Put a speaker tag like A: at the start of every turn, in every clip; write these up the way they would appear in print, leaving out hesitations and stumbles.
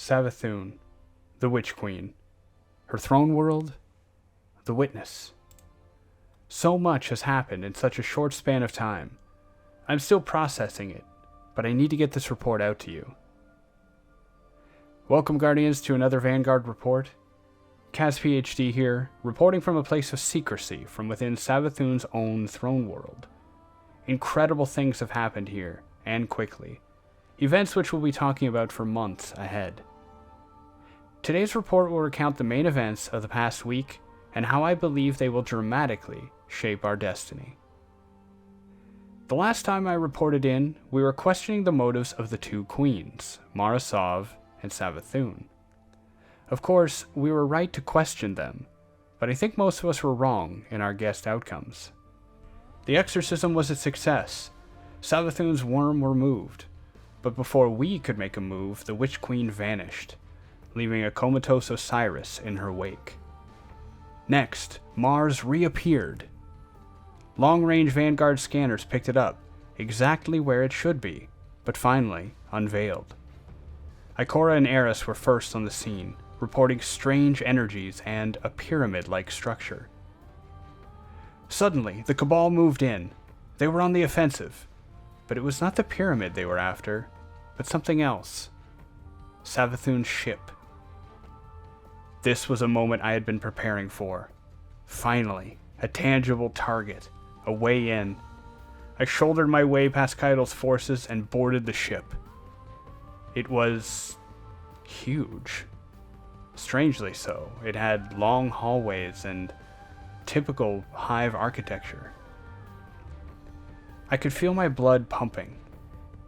A: Savathun, the Witch Queen. Her throne world, the Witness. So much has happened in such a short span of time. I'm still processing it, but I need to get this report out to you. Welcome, Guardians, to another Vanguard report. Kaz PhD here, reporting from a place of secrecy from within Savathun's own throne world. Incredible things have happened here, and quickly. Events which we'll be talking about for months ahead. Today's report will recount the main events of the past week and how I believe they will dramatically shape our destiny. The last time I reported in, we were questioning the motives of the two queens, Marasav and Savathun. Of course, we were right to question them, but I think most of us were wrong in our guessed outcomes. The exorcism was a success. Savathun's worm removed, but before we could make a move, the Witch Queen vanished, leaving a comatose Osiris in her wake. Next, Mars reappeared. Long-range Vanguard scanners picked it up, exactly where it should be, but finally unveiled. Ikora and Eris were first on the scene, reporting strange energies and a pyramid-like structure. Suddenly, the Cabal moved in. They were on the offensive, but it was not the pyramid they were after, but something else. Savathun's ship. This was a moment I had been preparing for. Finally, a tangible target, a way in. I shouldered my way past Kaido's forces and boarded the ship. It was huge. Strangely so. It had long hallways and typical hive architecture. I could feel my blood pumping,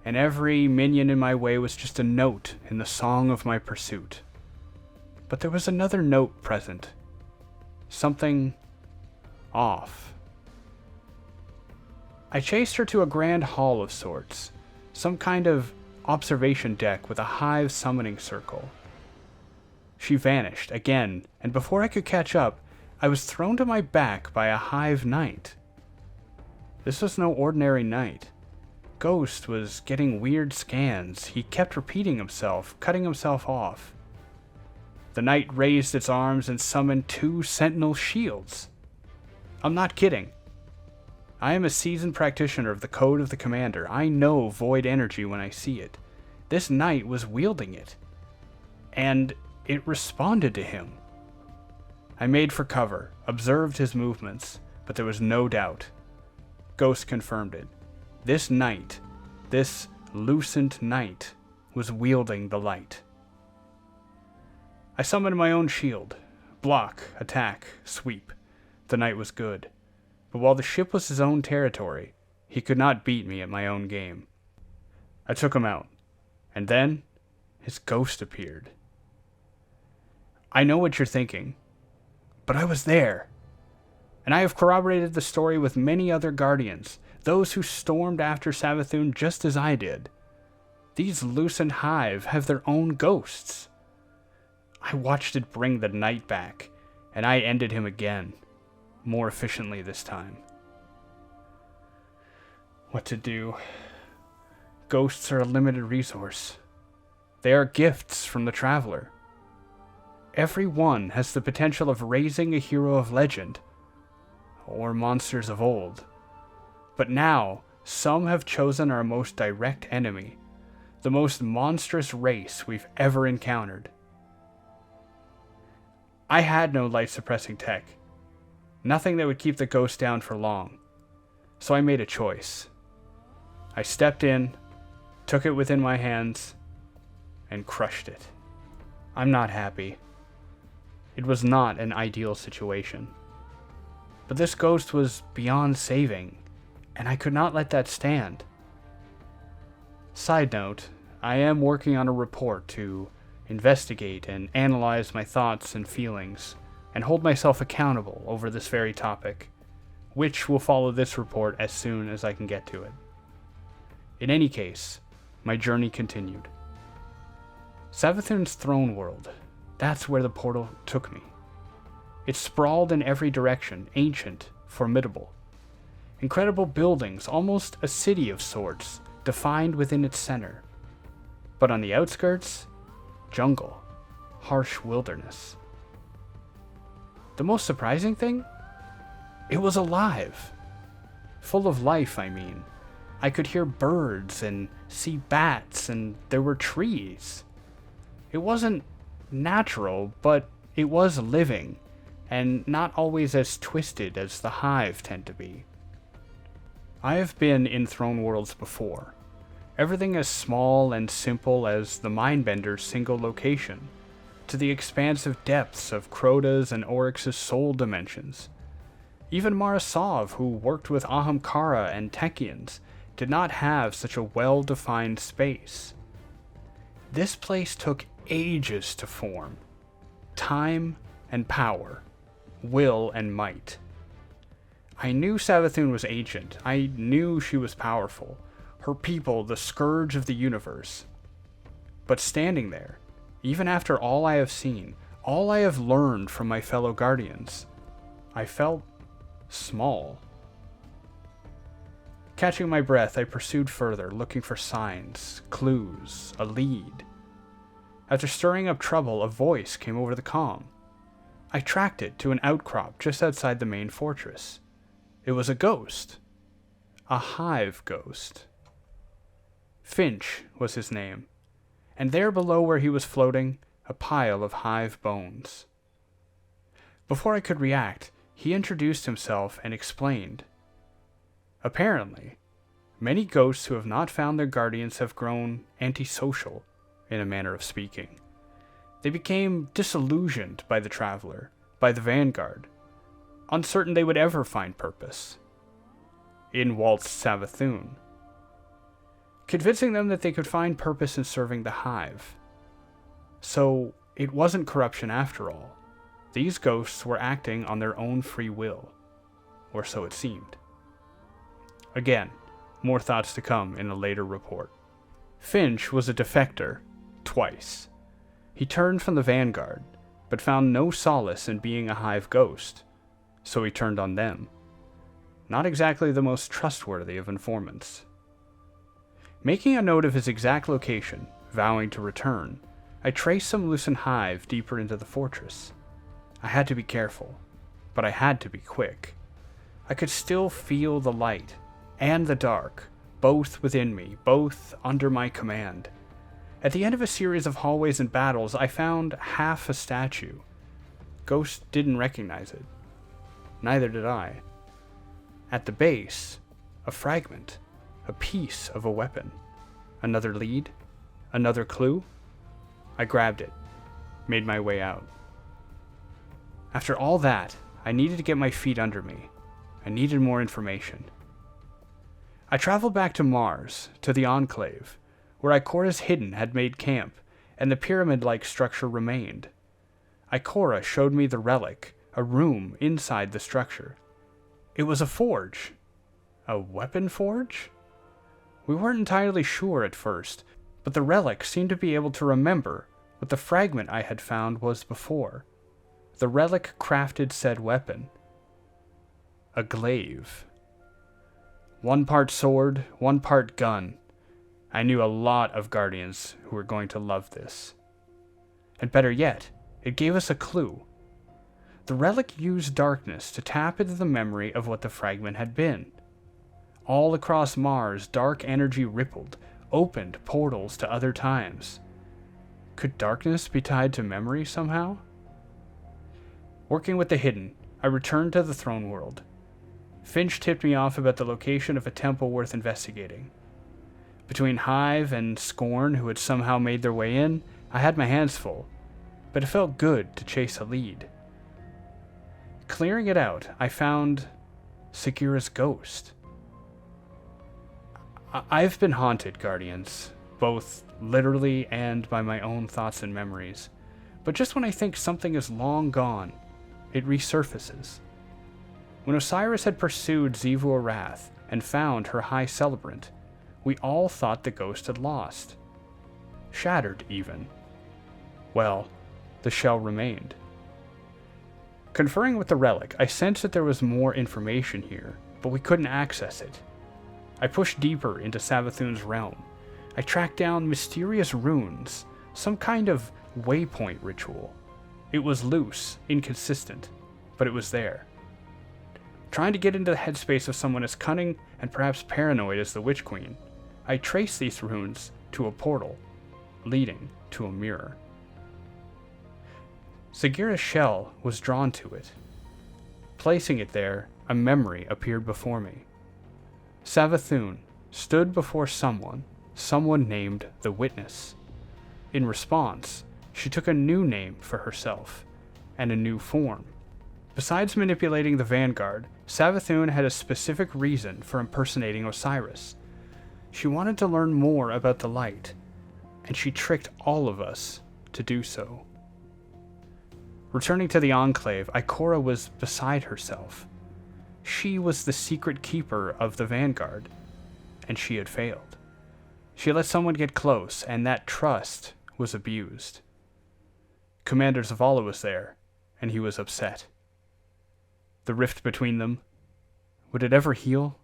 A: and every minion in my way was just a note in the song of my pursuit. But there was another note present. Something off. I chased her to a grand hall of sorts, some kind of observation deck with a hive summoning circle. She vanished again, and before I could catch up, I was thrown to my back by a hive knight. This was no ordinary knight. Ghost was getting weird scans. He kept repeating himself, cutting himself off. The knight raised its arms and summoned 2 sentinel shields. I'm not kidding. I am a seasoned practitioner of the code of the commander. I know void energy when I see it. This knight was wielding it, and it responded to him. I made for cover, observed his movements, but there was no doubt. Ghost confirmed it. This knight, this lucent knight, was wielding the light. I summoned my own shield. Block, attack, sweep. The knight was good. But while the ship was his own territory, he could not beat me at my own game. I took him out, and then his ghost appeared. I know what you're thinking, but I was there. And I have corroborated the story with many other Guardians, those who stormed after Savathun just as I did. These lucent hive have their own ghosts. I watched it bring the knight back, and I ended him again, more efficiently this time. What to do? Ghosts are a limited resource. They are gifts from the traveler. Every one has the potential of raising a hero of legend, or monsters of old. But now, some have chosen our most direct enemy, the most monstrous race we've ever encountered. I had no light-suppressing tech, nothing that would keep the ghost down for long, so I made a choice. I stepped in, took it within my hands, and crushed it. I'm not happy. It was not an ideal situation. But this ghost was beyond saving, and I could not let that stand. Side note, I am working on a report to investigate and analyze my thoughts and feelings, and hold myself accountable over this very topic, which will follow this report as soon as I can get to it. In any case, my journey continued. Savathun's throne world, that's where the portal took me. It sprawled in every direction, ancient, formidable. Incredible buildings, almost a city of sorts, defined within its center. But on the outskirts, jungle, harsh wilderness. The most surprising thing? It was alive. Full of life, I mean. I could hear birds and see bats, and there were trees. It wasn't natural, but it was living, and not always as twisted as the hive tend to be. I have been in throne worlds before. Everything as small and simple as the Mindbender's single location, to the expansive depths of Crota's and Oryx's soul dimensions. Even Marasov, who worked with Ahamkara and Techians, did not have such a well-defined space. This place took ages to form. Time and power, will and might. I knew Savathun was ancient. I knew she was powerful. Her people, the scourge of the universe. But standing there, even after all I have seen, all I have learned from my fellow guardians, I felt small. Catching my breath, I pursued further, looking for signs, clues, a lead. After stirring up trouble, a voice came over the comm. I tracked it to an outcrop just outside the main fortress. It was a ghost. A hive ghost. Finch was his name, and there below where he was floating, a pile of hive bones. Before I could react, he introduced himself and explained. Apparently, many ghosts who have not found their guardians have grown antisocial, in a manner of speaking. They became disillusioned by the Traveler, by the Vanguard, uncertain they would ever find purpose. In waltzed Savathun, convincing them that they could find purpose in serving the hive. So, it wasn't corruption after all. These ghosts were acting on their own free will, or so it seemed. Again, more thoughts to come in a later report. Finch was a defector, twice. He turned from the Vanguard, but found no solace in being a hive ghost, so he turned on them. Not exactly the most trustworthy of informants. Making a note of his exact location, vowing to return, I traced some loosened hive deeper into the fortress. I had to be careful, but I had to be quick. I could still feel the light and the dark, both within me, both under my command. At the end of a series of hallways and battles, I found half a statue. Ghost didn't recognize it. Neither did I. At the base, a fragment, a piece of a weapon. Another lead? Another clue? I grabbed it, made my way out. After all that, I needed to get my feet under me. I needed more information. I traveled back to Mars, to the Enclave, where Ikora's Hidden had made camp, and the pyramid-like structure remained. Ikora showed me the relic, a room inside the structure. It was a forge. A weapon forge? We weren't entirely sure at first, but the relic seemed to be able to remember what the fragment I had found was before. The relic crafted said weapon. A glaive. 1 part sword, 1 part gun. I knew a lot of Guardians who were going to love this. And better yet, it gave us a clue. The relic used darkness to tap into the memory of what the fragment had been. All across Mars, dark energy rippled, opened portals to other times. Could darkness be tied to memory somehow? Working with the Hidden, I returned to the throne world. Finch tipped me off about the location of a temple worth investigating. Between Hive and Scorn, who had somehow made their way in, I had my hands full, but it felt good to chase a lead. Clearing it out, I found Segura's ghost. I've been haunted, Guardians, both literally and by my own thoughts and memories, but just when I think something is long gone, it resurfaces. When Osiris had pursued Xivu Arath and found her high celebrant, we all thought the ghost had lost. Shattered, even. Well, the shell remained. Conferring with the relic, I sensed that there was more information here, but we couldn't access it. I pushed deeper into Savathun's realm. I tracked down mysterious runes, some kind of waypoint ritual. It was loose, inconsistent, but it was there. Trying to get into the headspace of someone as cunning and perhaps paranoid as the Witch Queen, I traced these runes to a portal, leading to a mirror. Sagira's shell was drawn to it. Placing it there, a memory appeared before me. Savathun stood before someone named the Witness. In response, she took a new name for herself, and a new form. Besides manipulating the Vanguard, Savathun had a specific reason for impersonating Osiris. She wanted to learn more about the light, and she tricked all of us to do so. Returning to the Enclave, Ikora was beside herself. She was the secret keeper of the Vanguard, and she had failed. She let someone get close, and that trust was abused. Commander Zavala was there, and he was upset. The rift between them, would it ever heal?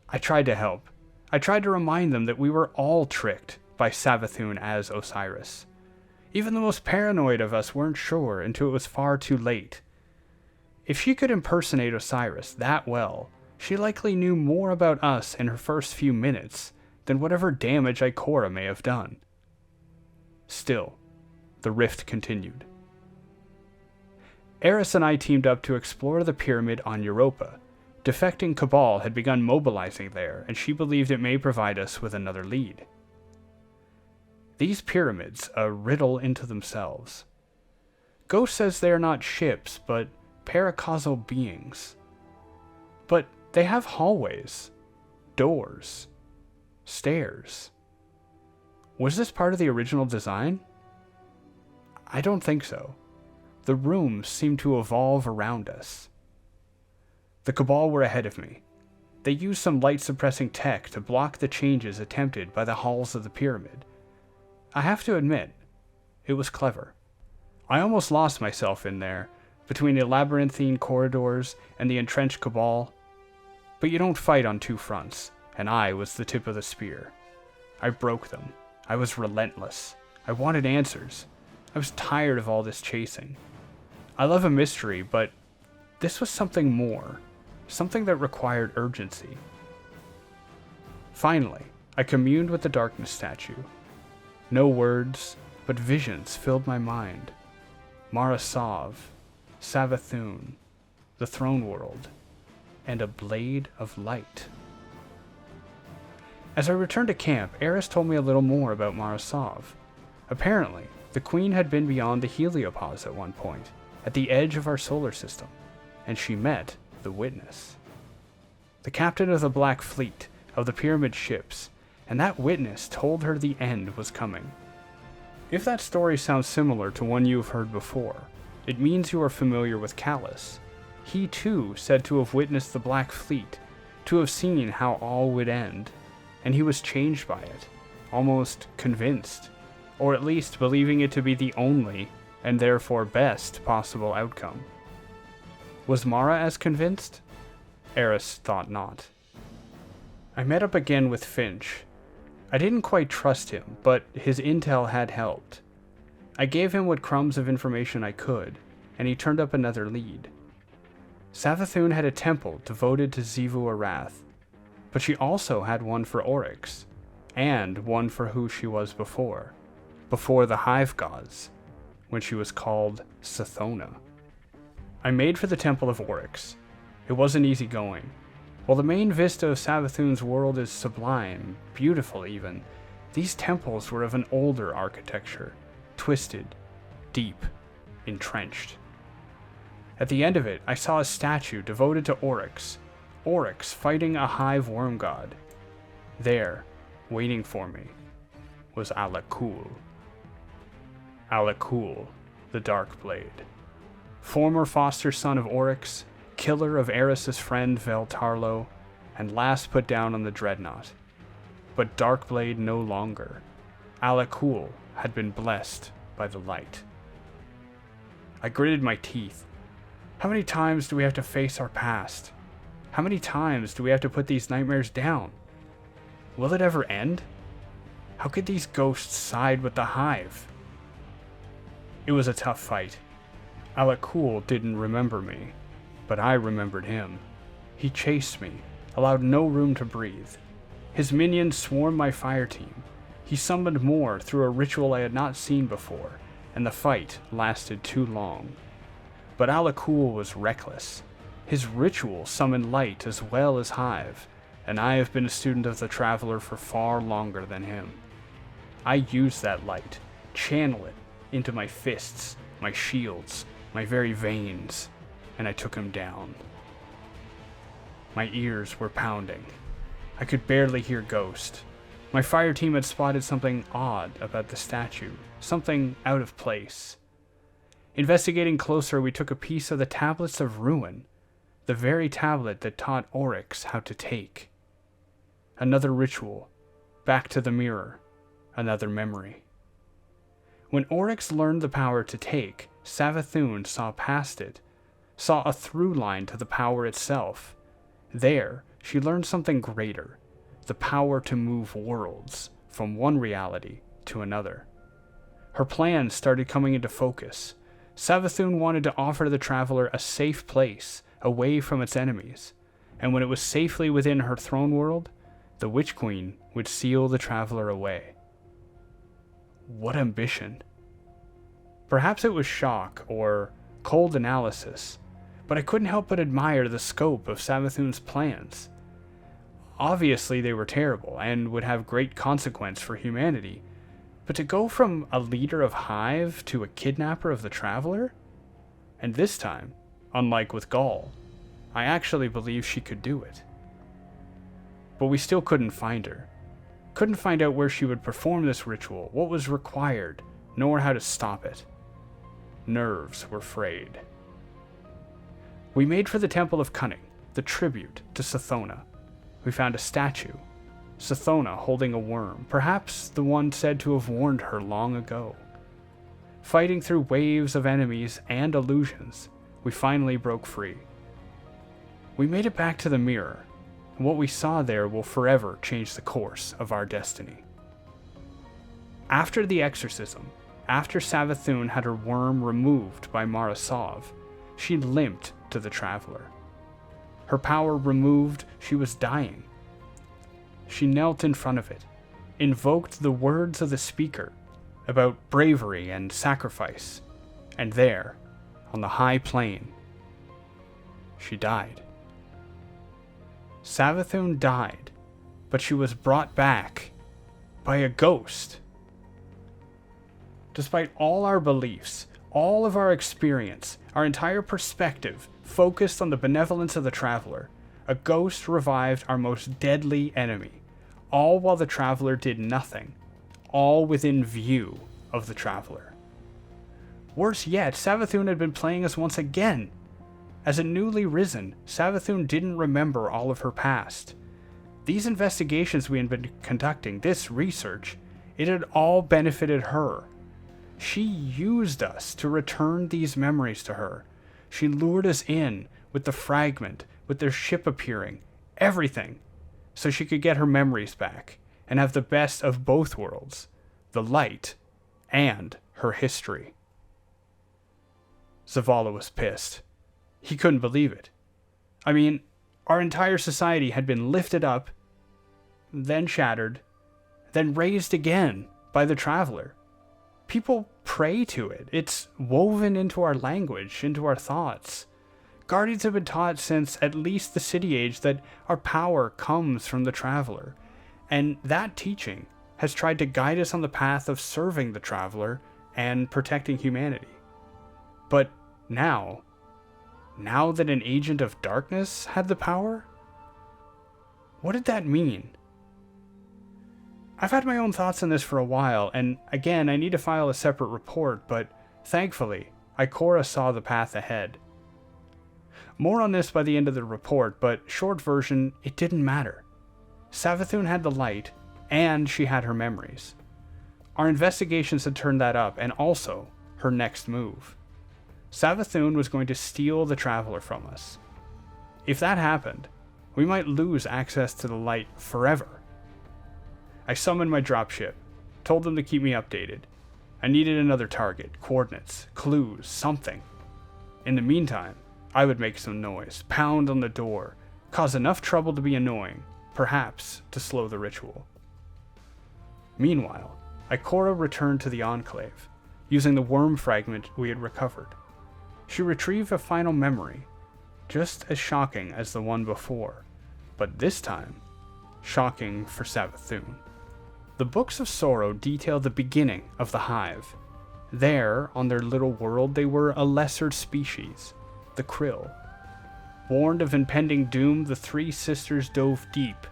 A: I tried to help. I tried to remind them that we were all tricked by Savathun as Osiris. Even the most paranoid of us weren't sure until it was far too late. If she could impersonate Osiris that well, she likely knew more about us in her first few minutes than whatever damage Ikora may have done. Still, the rift continued. Eris and I teamed up to explore the pyramid on Europa. Defecting Cabal had begun mobilizing there, and she believed it may provide us with another lead. These pyramids, a riddle into themselves. Ghost says they are not ships, but paracausal beings. But they have hallways, doors, stairs. Was this part of the original design? I don't think so. The rooms seemed to evolve around us. The Cabal were ahead of me. They used some light-suppressing tech to block the changes attempted by the halls of the pyramid. I have to admit, it was clever. I almost lost myself in there, between the labyrinthine corridors and the entrenched Cabal. But you don't fight on two fronts, and I was the tip of the spear. I broke them. I was relentless. I wanted answers. I was tired of all this chasing. I love a mystery, but this was something more. Something that required urgency. Finally, I communed with the darkness statue. No words, but visions filled my mind. Mara Sov, Savathun, the throne world, and a blade of light. As I returned to camp, Eris told me a little more about Mara Sov. Apparently, the Queen had been beyond the heliopause at one point, at the edge of our solar system, and she met the Witness. The captain of the Black Fleet, of the Pyramid ships, and that Witness told her the end was coming. If that story sounds similar to one you've heard before, it means you are familiar with Callus. He too said to have witnessed the Black Fleet, to have seen how all would end, and he was changed by it, almost convinced, or at least believing it to be the only, and therefore best, possible outcome. Was Mara as convinced? Eris thought not. I met up again with Finch. I didn't quite trust him, but his intel had helped. I gave him what crumbs of information I could, and he turned up another lead. Savathun had a temple devoted to Xivu Arath, but she also had one for Oryx, and one for who she was before the Hive Gods, when she was called Sathona. I made for the Temple of Oryx. It wasn't easy going. While the main vista of Savathun's world is sublime, beautiful even, these temples were of an older architecture, twisted, deep, entrenched. At the end of it, I saw a statue devoted to Oryx fighting a hive worm god. There, waiting for me, was Alakul. Alakul, the Dark Blade. Former foster son of Oryx, killer of Eris's friend Vel Tarlo, and last put down on the Dreadnought. But Darkblade no longer. Alakul had been blessed by the light. I gritted my teeth. How many times do we have to face our past? How many times do we have to put these nightmares down? Will it ever end? How could these ghosts side with the Hive? It was a tough fight. Alakul didn't remember me, but I remembered him. He chased me, allowed no room to breathe. His minions swarmed my fire team. He summoned more through a ritual I had not seen before, and the fight lasted too long. But Alakul was reckless. His ritual summoned light as well as Hive, and I have been a student of the Traveler for far longer than him. I used that light, channel it into my fists, my shields, my very veins, and I took him down. My ears were pounding. I could barely hear Ghost. My fire team had spotted something odd about the statue, something out of place. Investigating closer, we took a piece of the Tablets of Ruin, the very tablet that taught Oryx how to take. Another ritual, back to the mirror, another memory. When Oryx learned the power to take, Savathun saw past it, saw a through line to the power itself. There, she learned something greater, the power to move worlds from one reality to another. Her plans started coming into focus. Savathun wanted to offer the Traveler a safe place away from its enemies, and when it was safely within her throne world, the Witch Queen would seal the Traveler away. What ambition! Perhaps it was shock or cold analysis, but I couldn't help but admire the scope of Savathun's plans. Obviously they were terrible and would have great consequence for humanity, but to go from a leader of Hive to a kidnapper of the Traveler? And this time, unlike with Gaul, I actually believe she could do it. But we still couldn't find her. Couldn't find out where she would perform this ritual, what was required, nor how to stop it. Nerves were frayed. We made for the Temple of Cunning, the tribute to Sathona. We found a statue, Sathona holding a worm, perhaps the one said to have warned her long ago. Fighting through waves of enemies and illusions, we finally broke free. We made it back to the mirror, and what we saw there will forever change the course of our destiny. After the exorcism, after Savathun had her worm removed by Marasov, she limped to the Traveler. Her power removed, she was dying. She knelt in front of it, invoked the words of the speaker about bravery and sacrifice, and there, on the high plain, she died. Savathun died, but she was brought back by a ghost. Despite all our beliefs, all of our experience, our entire perspective focused on the benevolence of the Traveler, a ghost revived our most deadly enemy, all while the Traveler did nothing, all within view of the Traveler. Worse yet, Savathun had been playing us once again. As a newly risen, Savathun didn't remember all of her past. These investigations we had been conducting, this research, it had all benefited her. She used us to return these memories to her. She lured us in with the fragment, with their ship appearing, everything, so she could get her memories back and have the best of both worlds, the light and her history. Zavala was pissed. He couldn't believe it. I mean, our entire society had been lifted up, then shattered, then raised again by the Traveler. People pray to it. It's woven into our language, into our thoughts. Guardians have been taught since at least the City Age that our power comes from the Traveler, and that teaching has tried to guide us on the path of serving the Traveler and protecting humanity. But now that an agent of darkness had the power, what did that mean? I've had my own thoughts on this for a while, and again, I need to file a separate report, but thankfully, Ikora saw the path ahead. More on this by the end of the report, but short version, it didn't matter. Savathun had the light, and she had her memories. Our investigations had turned that up, and also her next move. Savathun was going to steal the Traveler from us. If that happened, we might lose access to the light forever. I summoned my dropship, told them to keep me updated. I needed another target, coordinates, clues, something. In the meantime, I would make some noise, pound on the door, cause enough trouble to be annoying, perhaps to slow the ritual. Meanwhile, Ikora returned to the Enclave, using the worm fragment we had recovered. She retrieved a final memory, just as shocking as the one before, but this time, shocking for Savathun. The Books of Sorrow detail the beginning of the Hive. There, on their little world, they were a lesser species, the Krill. Warned of impending doom, the three sisters dove deep.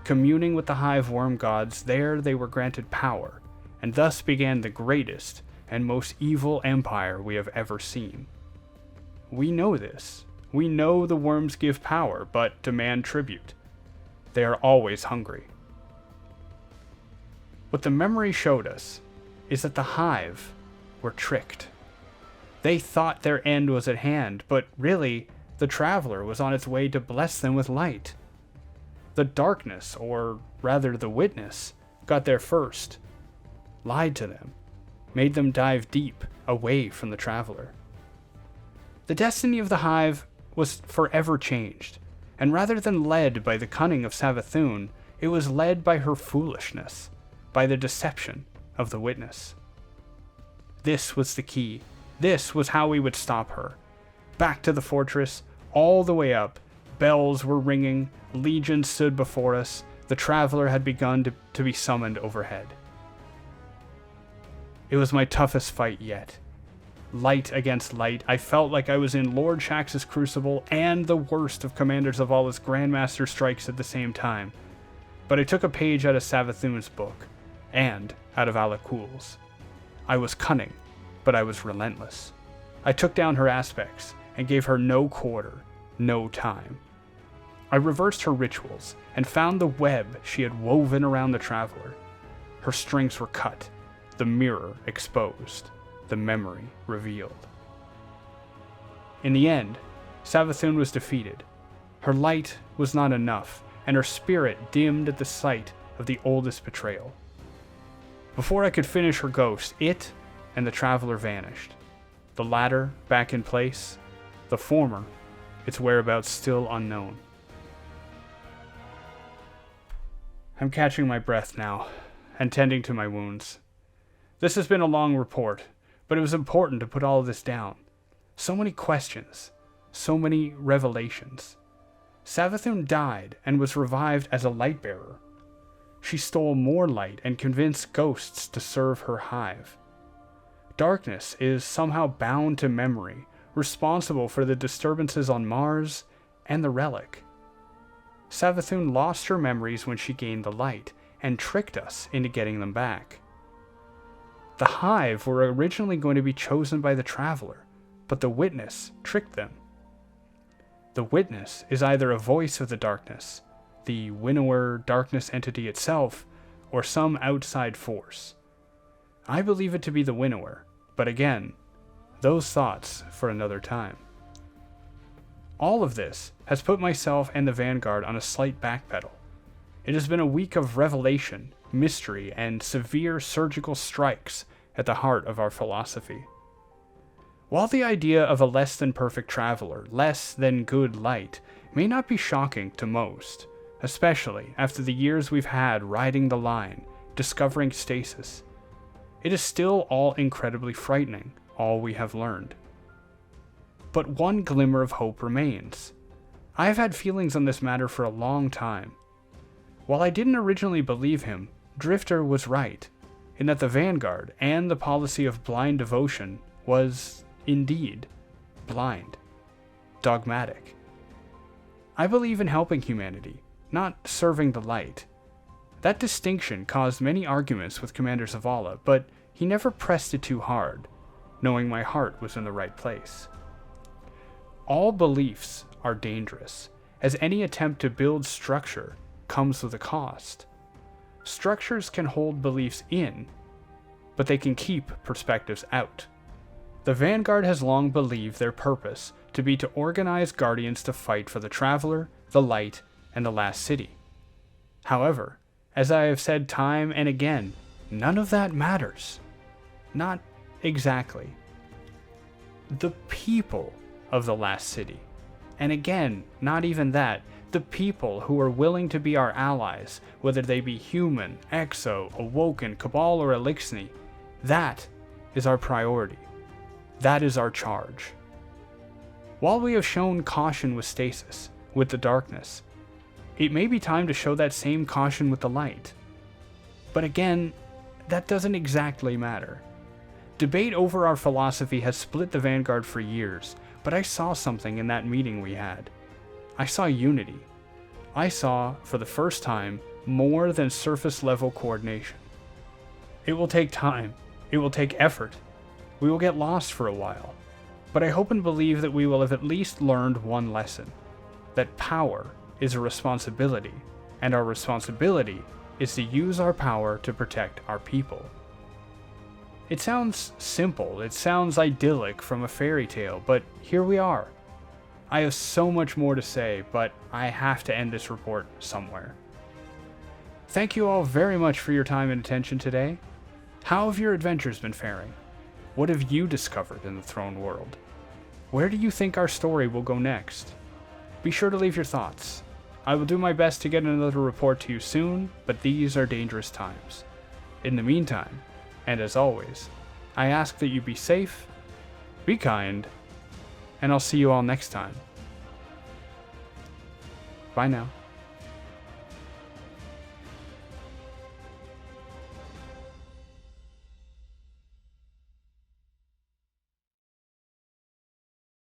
A: Communing with the Hive worm gods, there they were granted power, and thus began the greatest and most evil empire we have ever seen. We know this. We know the worms give power, but demand tribute. They are always hungry. What the memory showed us is that the Hive were tricked. They thought their end was at hand, but really, the Traveler was on its way to bless them with light. The darkness, or rather the Witness, got there first, lied to them, made them dive deep, away from the Traveler. The destiny of the Hive was forever changed, and rather than led by the cunning of Savathun, it was led by her foolishness, by the deception of the Witness. This was the key. This was how we would stop her. Back to the fortress, all the way up. Bells were ringing, legions stood before us, the Traveler had begun to be summoned overhead. It was my toughest fight yet. Light against light, I felt like I was in Lord Shax's crucible and the worst of Commander Zavala's Grandmaster strikes at the same time. But I took a page out of Savathun's book, and out of Alakul's. I was cunning, but I was relentless. I took down her aspects, and gave her no quarter, no time. I reversed her rituals, and found the web she had woven around the Traveler. Her strings were cut, the mirror exposed, the memory revealed. In the end, Savathun was defeated. Her light was not enough, and her spirit dimmed at the sight of the oldest betrayal. Before I could finish her ghost, it and the Traveler vanished. The latter back in place, the former, its whereabouts still unknown. I'm catching my breath now, and tending to my wounds. This has been a long report, but it was important to put all of this down. So many questions, so many revelations. Savathun died and was revived as a light bearer. She stole more light and convinced ghosts to serve her hive. Darkness is somehow bound to memory, responsible for the disturbances on Mars and the relic. Savathun lost her memories when she gained the light, and tricked us into getting them back. The Hive were originally going to be chosen by the Traveler, but the Witness tricked them. The Witness is either a voice of the darkness, the winnower darkness entity itself, or some outside force. I believe it to be the winnower, but again, those thoughts for another time. All of this has put myself and the Vanguard on a slight backpedal. It has been a week of revelation, mystery, and severe surgical strikes at the heart of our philosophy. While the idea of a less than perfect traveler, less than good light, may not be shocking to most, especially after the years we've had riding the line, discovering stasis, it is still all incredibly frightening, all we have learned. But one glimmer of hope remains. I have had feelings on this matter for a long time. While I didn't originally believe him, Drifter was right, in that the Vanguard and the policy of blind devotion was, indeed, blind, dogmatic. I believe in helping humanity, not serving the light. That distinction caused many arguments with Commander Zavala, but he never pressed it too hard, knowing my heart was in the right place. All beliefs are dangerous, as any attempt to build structure comes with a cost. Structures can hold beliefs in, but they can keep perspectives out. The Vanguard has long believed their purpose to be to organize Guardians to fight for the Traveler, the Light, and the Last City. However, as I have said time and again, none of that matters. Not exactly. The people of the last city, and again, not even that, the people who are willing to be our allies, whether they be human, exo, awoken, cabal, or elixni, that is our priority. That is our charge. While we have shown caution with stasis, with the darkness, it may be time to show that same caution with the light. But again, that doesn't exactly matter. Debate over our philosophy has split the Vanguard for years, but I saw something in that meeting we had. I saw unity. I saw, for the first time, more than surface-level coordination. It will take time. It will take effort. We will get lost for a while. But I hope and believe that we will have at least learned one lesson. That power is a responsibility, and our responsibility is to use our power to protect our people. It sounds simple, it sounds idyllic from a fairy tale, but here we are. I have so much more to say, but I have to end this report somewhere. Thank you all very much for your time and attention today. How have your adventures been faring? What have you discovered in the Throne World? Where do you think our story will go next? Be sure to leave your thoughts. I will do my best to get another report to you soon, but these are dangerous times. In the meantime, and as always, I ask that you be safe, be kind, and I'll see you all next time. Bye now.